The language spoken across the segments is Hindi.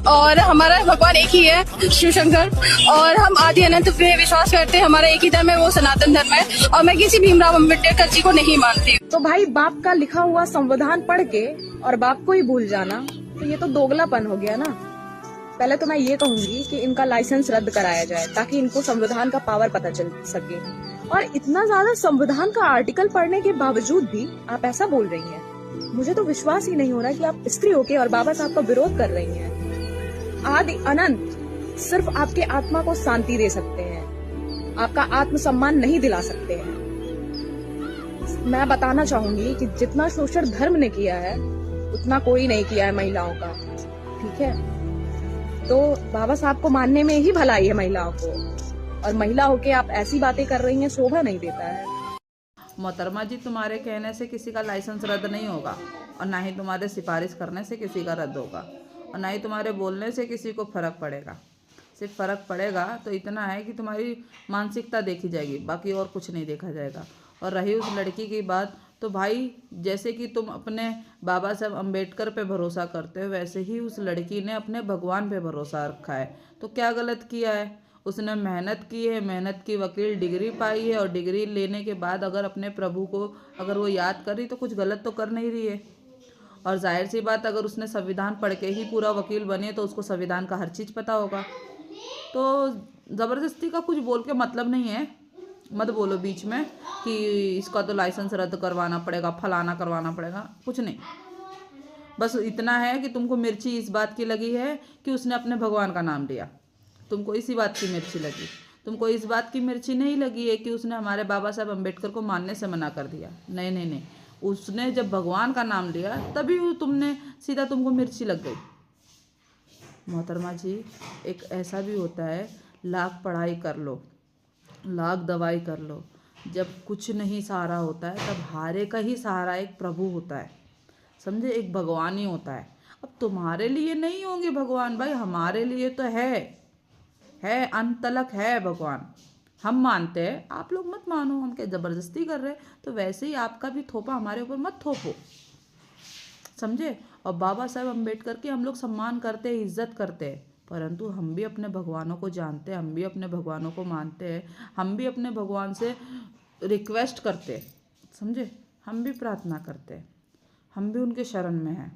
और हमारा भगवान एक ही है, शिव शंकर। और हम आदि अनंत पे विश्वास करते हैं। हमारा एक ही धर्म है, वो सनातन धर्म है। और मैं किसी भीमराव अम्बेडकर जी को नहीं मानती। तो भाई बाप का लिखा हुआ संविधान पढ़ के और बाप को ही भूल जाना, तो ये तो दोगलापन हो गया ना। पहले तो मैं ये कहूंगी कि इनका लाइसेंस रद्द कराया जाए ताकि इनको संविधान का पावर पता चल सके। और इतना ज्यादा संविधान का आर्टिकल पढ़ने के बावजूद भी आप ऐसा बोल रही हैं। मुझे तो विश्वास ही नहीं हो रहा कि आप स्त्री होके और बाबा साहब का विरोध कर रही हैं। आदि अनंत सिर्फ आपके आत्मा को शांति दे सकते हैं, आपका आत्मसम्मान नहीं दिला सकते हैं। मैं बताना चाहूंगी कि जितना शोषण धर्म ने किया है उतना कोई नहीं किया है महिलाओं का, ठीक है। तो बाबा साहब को मानने में ही भलाई है महिलाओं को, और महिला होके आप ऐसी बातें कर रही हैं, शोभा नहीं देता है। मोहतरमा जी, तुम्हारे कहने से किसी का लाइसेंस रद्द नहीं होगा, और ना ही तुम्हारे सिफारिश करने से किसी का रद्द होगा, और ना ही तुम्हारे बोलने से किसी को फ़र्क पड़ेगा। सिर्फ फ़र्क पड़ेगा तो इतना है कि तुम्हारी मानसिकता देखी जाएगी, बाकी और कुछ नहीं देखा जाएगा। और रही उस लड़की की बात, तो भाई जैसे कि तुम अपने बाबा साहब अम्बेडकर पे भरोसा करते हो, वैसे ही उस लड़की ने अपने भगवान पे भरोसा रखा है। तो क्या गलत किया है? उसने मेहनत की है, मेहनत की वकील डिग्री पाई है, और डिग्री लेने के बाद अगर अपने प्रभु को अगर वो याद कर रही तो कुछ गलत तो कर नहीं रही है। और जाहिर सी बात, अगर उसने संविधान पढ़ के ही पूरा वकील बने तो उसको संविधान का हर चीज़ पता होगा। तो ज़बरदस्ती का कुछ बोल के मतलब नहीं है। मत बोलो बीच में कि इसका तो लाइसेंस रद्द करवाना पड़ेगा, फलाना करवाना पड़ेगा, कुछ नहीं। बस इतना है कि तुमको मिर्ची इस बात की लगी है कि उसने अपने भगवान का नाम लिया, तुमको इसी बात की मिर्ची लगी। तुमको इस बात की मिर्ची नहीं लगी है कि उसने हमारे बाबा साहब अम्बेडकर को मानने से मना कर दिया। नहीं नहीं नहीं, उसने जब भगवान का नाम लिया तभी वो तुमने सीधा तुमको मिर्ची लग गई। मोहतरमा जी, एक ऐसा भी होता है, लाख पढ़ाई कर लो, लाख दवाई कर लो, जब कुछ नहीं सहारा होता है तब हारे का ही सहारा एक प्रभु होता है, समझे, एक भगवान ही होता है। अब तुम्हारे लिए नहीं होंगे भगवान भाई, हमारे लिए तो है अंत तलक है भगवान। हम मानते हैं, आप लोग मत मानो, हम क्या ज़बरदस्ती कर रहे हैं। तो वैसे ही आपका भी थोपा हमारे ऊपर मत थोपो, समझे। और बाबा साहब अम्बेडकर की हम लोग सम्मान करते हैं, इज्जत करते हैं, परंतु हम भी अपने भगवानों को जानते हैं, हम भी अपने भगवानों को मानते हैं, हम भी अपने भगवान से रिक्वेस्ट करते हैं, समझे। हम भी प्रार्थना करते हैं, हम भी उनके शरण में हैं।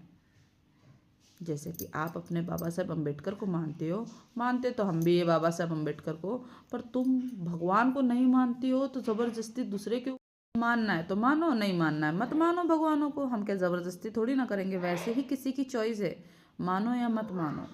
जैसे कि आप अपने बाबा साहब अम्बेडकर को मानते हो, मानते तो हम भी ये बाबा साहब अम्बेडकर को, पर तुम भगवान को नहीं मानती हो तो ज़बरदस्ती दूसरे के मानना है तो मानो, नहीं मानना है मत मानो। भगवानों को हम क्या ज़बरदस्ती थोड़ी ना करेंगे, वैसे ही किसी की चॉइस है, मानो या मत मानो।